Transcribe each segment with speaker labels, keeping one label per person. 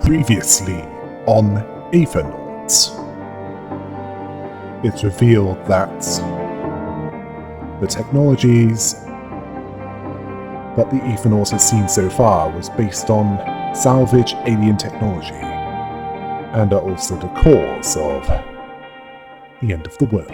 Speaker 1: Previously on Aethernaut. It's revealed that the technologies that the Aethernaut has seen so far was based on salvage alien technology, and are also the cause of the end of the world.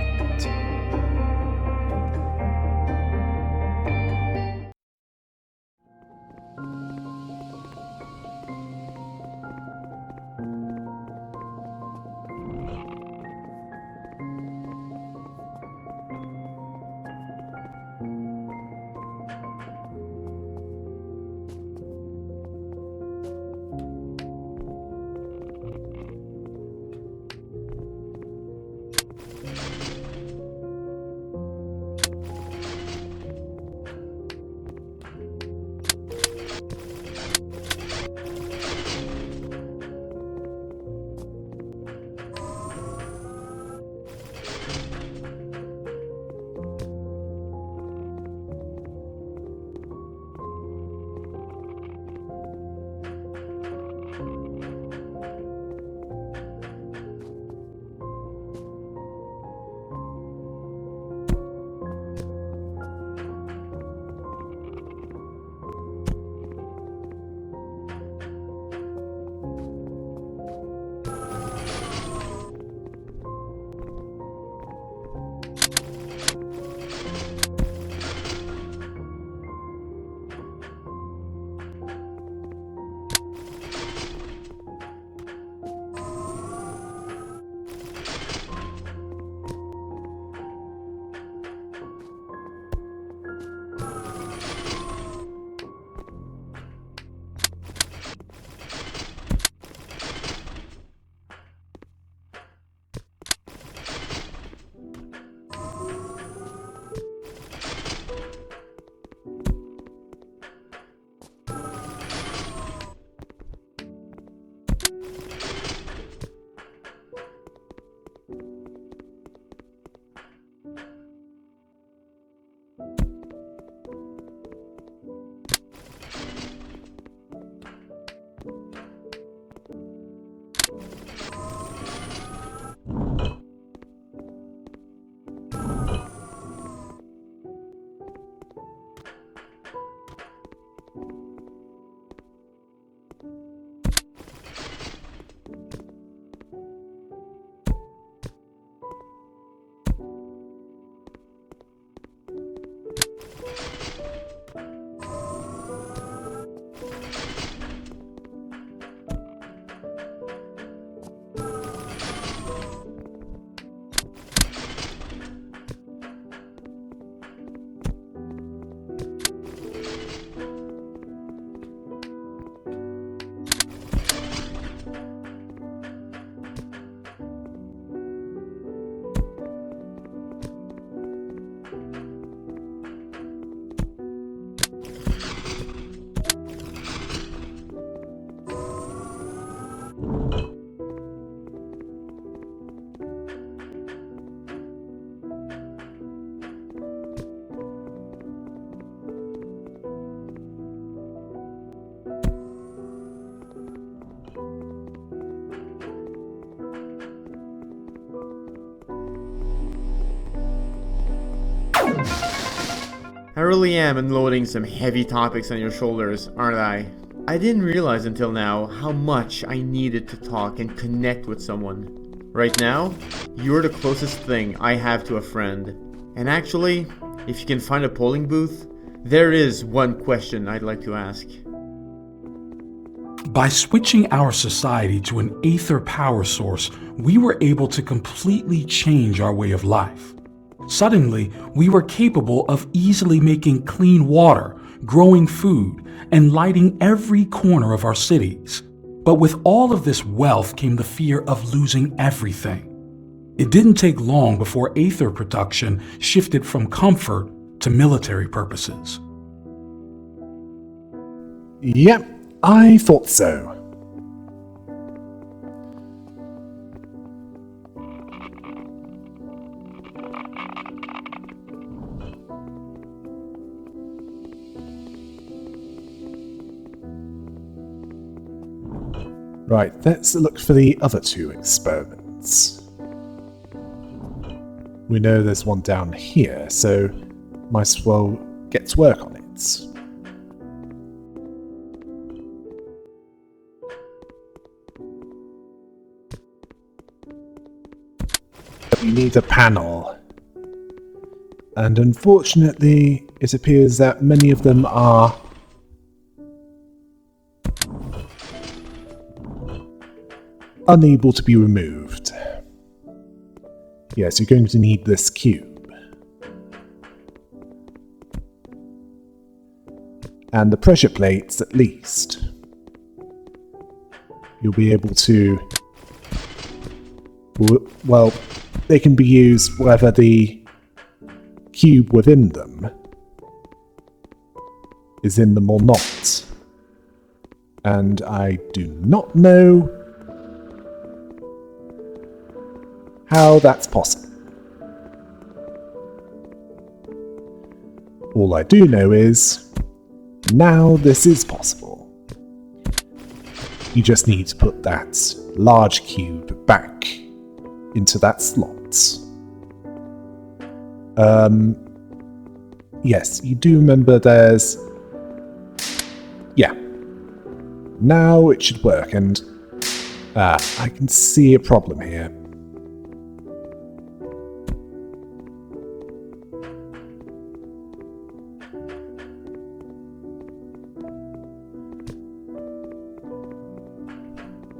Speaker 2: I really am unloading some heavy topics on your shoulders, aren't I? I didn't realize until now how much I needed to talk and connect with someone. Right now, you're the closest thing I have to a friend. And actually, if you can find a polling booth, there is one question I'd like to ask.
Speaker 3: By switching our society to an aether power source, we were able to completely change our way of life. Suddenly, we were capable of easily making clean water, growing food, and lighting every corner of our cities. But with all of this wealth came the fear of losing everything. It didn't take long before aether production shifted from comfort to military purposes.
Speaker 1: Yep, I thought so. Right, let's look for the other two experiments. We know there's one down here, so might as well get to work on it. We need a panel. And unfortunately, it appears that many of them are unable to be removed. Yes, you're going to need this cube. And the pressure plates, at least. You'll be able to... well, they can be used whether the cube within them is in them or not. And I do not know how that's possible. All I do know is, now this is possible. You just need to put that large cube back into that slot. Yes, you do remember there's... yeah. Now it should work, and... I can see a problem here.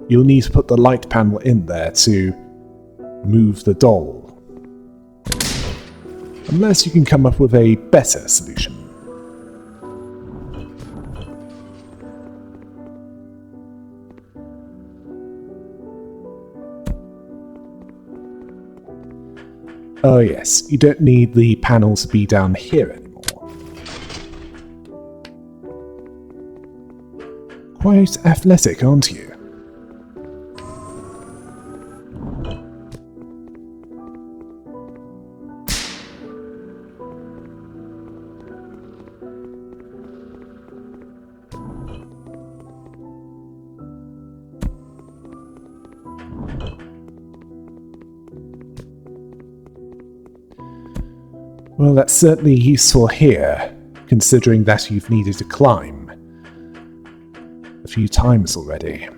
Speaker 1: You'll need to put the light panel in there to move the doll. Unless you can come up with a better solution. Oh yes, you don't need the panel to be down here anymore. Quite athletic, aren't you? Well, that's certainly useful here, considering that you've needed to climb a few times already.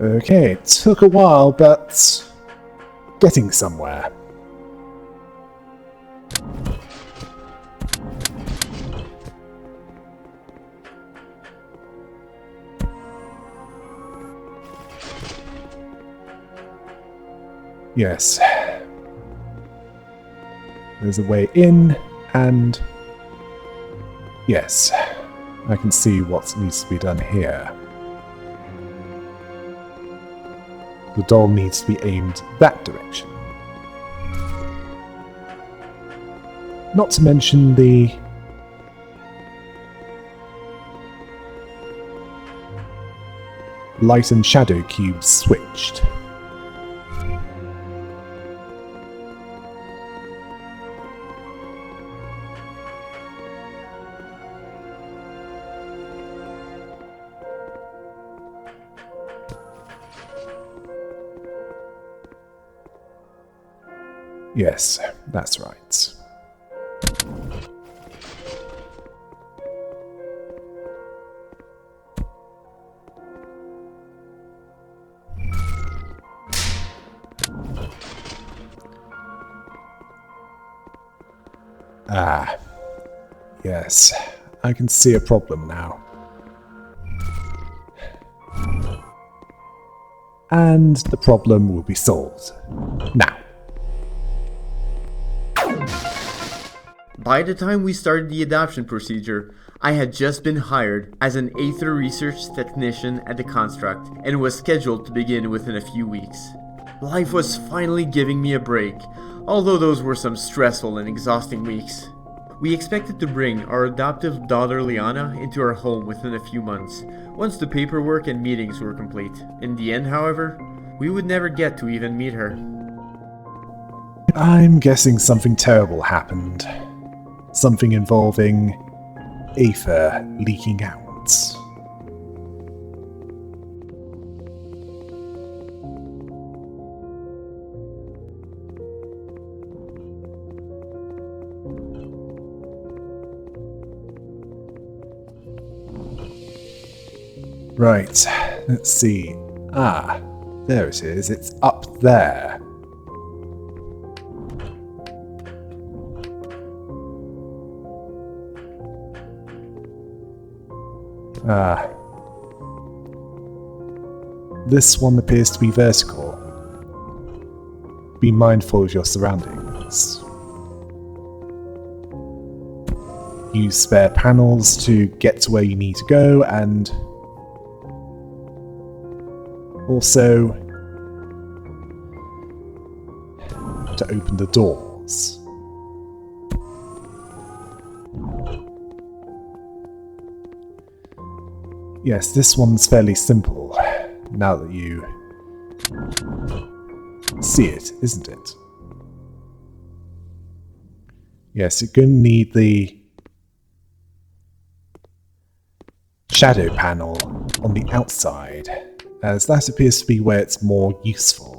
Speaker 1: Okay, it took a while, but getting somewhere. Yes. There's a way in, and yes, I can see what needs to be done here. The doll needs to be aimed that direction. Not to mention the light and shadow cubes switched. Yes, that's right. Ah, yes, I can see a problem now. And the problem will be solved now.
Speaker 2: By the time we started the adoption procedure, I had just been hired as an Aether research technician at the construct and was scheduled to begin within a few weeks. Life was finally giving me a break, although those were some stressful and exhausting weeks. We expected to bring our adoptive daughter Liana into our home within a few months, once the paperwork and meetings were complete. In the end, however, we would never get to even meet her.
Speaker 1: I'm guessing something terrible happened. Something involving Aether leaking out. Right, let's see. Ah, there it is. It's up there. Ah. This one appears to be vertical. Be mindful of your surroundings. Use spare panels to get to where you need to go, and also to open the doors. Yes, this one's fairly simple, now that you see it, isn't it? Yes, you're going to need the shadow panel on the outside, as that appears to be where it's more useful.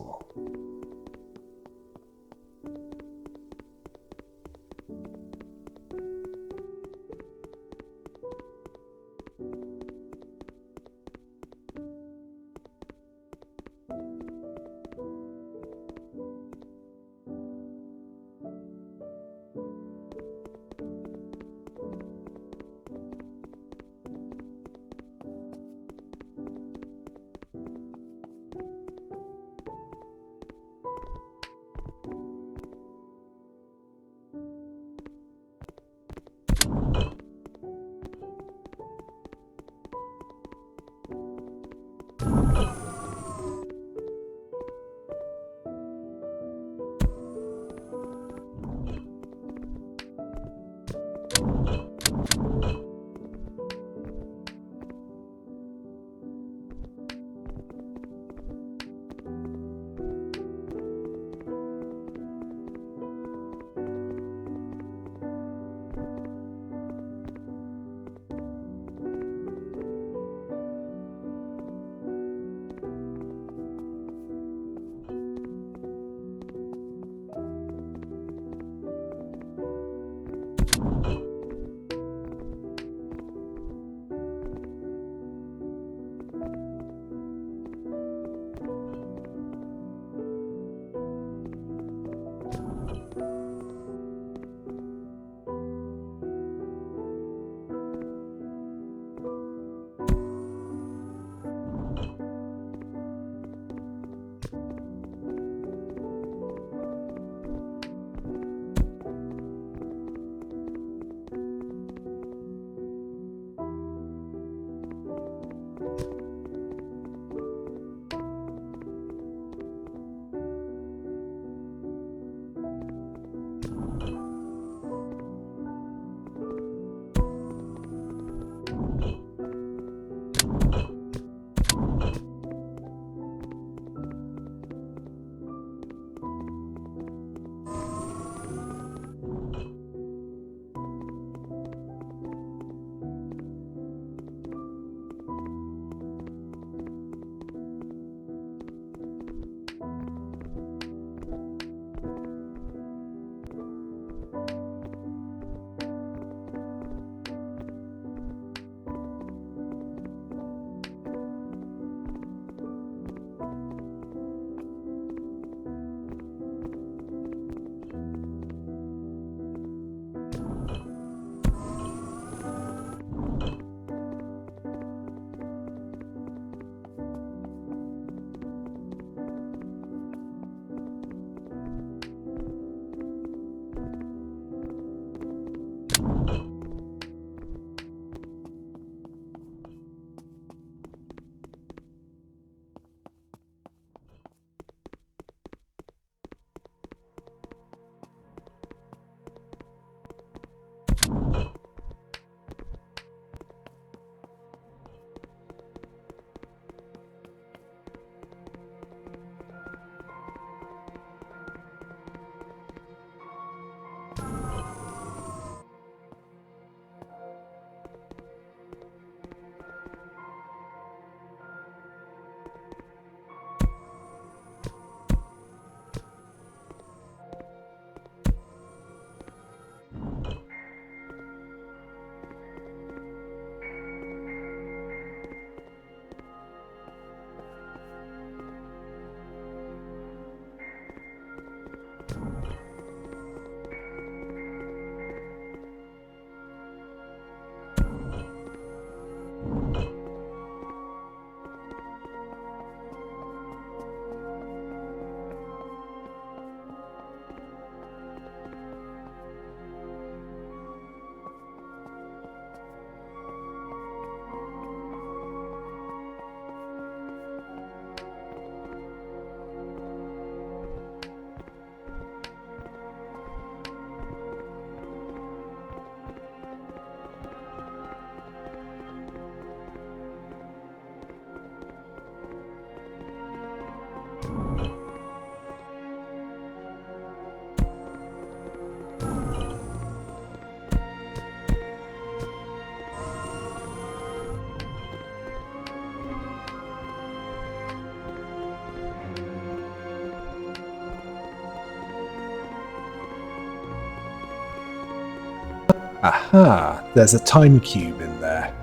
Speaker 1: Aha! There's a time cube in there.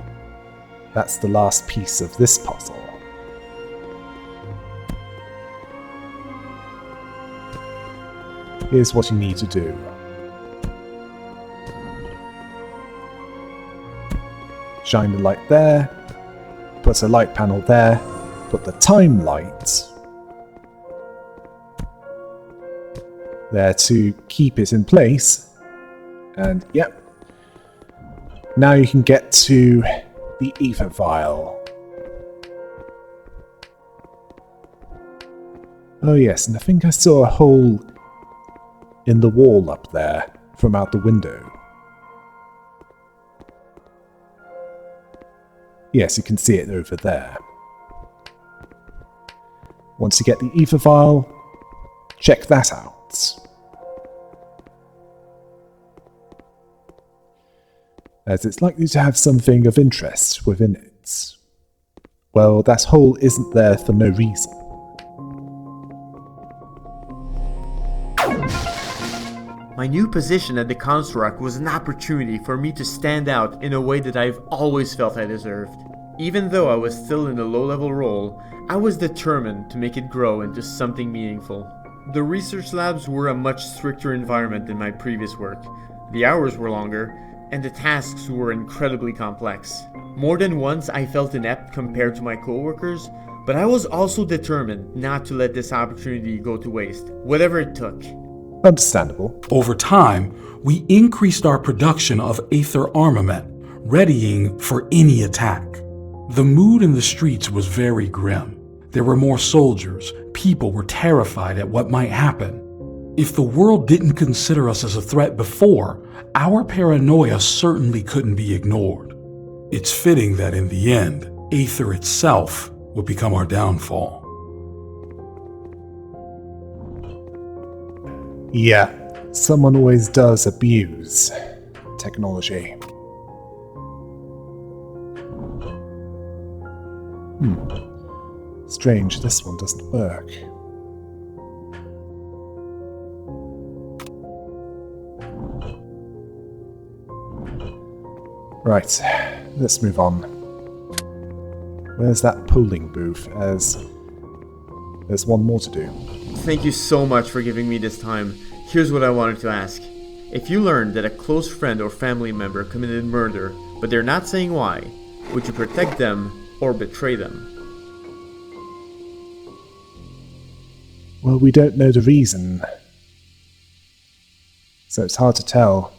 Speaker 1: That's the last piece of this puzzle. Here's what you need to do. Shine the light there, put a light panel there, put the time light there to keep it in place, and yep. Now you can get to the ether vial. Oh yes, and I think I saw a hole in the wall up there from out the window. Yes, you can see it over there. Once you get the ether vial, check that out. As it's likely to have something of interest within it. Well, that hole isn't there for no reason.
Speaker 2: My new position at the construct was an opportunity for me to stand out in a way that I've always felt I deserved. Even though I was still in a low-level role, I was determined to make it grow into something meaningful. The research labs were a much stricter environment than my previous work. The hours were longer, and the tasks were incredibly complex. More than once I felt inept compared to my coworkers, but I was also determined not to let this opportunity go to waste, whatever it took.
Speaker 1: Understandable.
Speaker 3: Over time, we increased our production of Aether armament, readying for any attack. The mood in the streets was very grim. There were more soldiers. People were terrified at what might happen. If the world didn't consider us as a threat before, our paranoia certainly couldn't be ignored. It's fitting that in the end, Aether itself would become our downfall.
Speaker 1: Yeah, someone always does abuse technology. Strange, this one doesn't work. Right, let's move on. Where's that polling booth? As there's one more to do.
Speaker 2: Thank you so much for giving me this time. Here's what I wanted to ask. If you learned that a close friend or family member committed murder, but they're not saying why, would you protect them or betray them?
Speaker 1: Well, we don't know the reason, so it's hard to tell.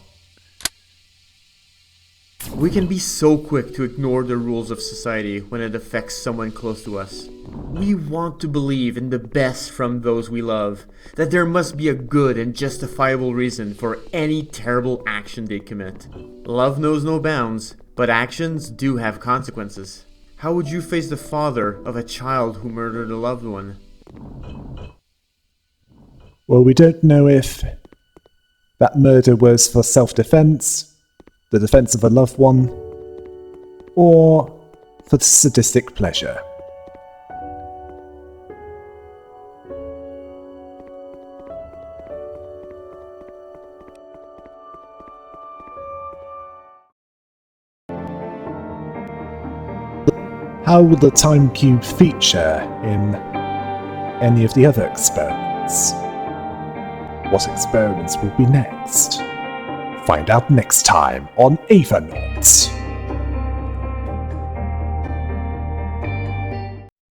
Speaker 2: We can be so quick to ignore the rules of society when it affects someone close to us. We want to believe in the best from those we love, that there must be a good and justifiable reason for any terrible action they commit. Love knows no bounds, but actions do have consequences. How would you face the father of a child who murdered a loved one?
Speaker 1: Well, we don't know if that murder was for self-defense, the defense of a loved one, or for sadistic pleasure. How will the time cube feature in any of the other experiments? What experiments will be next? Find out next time on Aethernaut.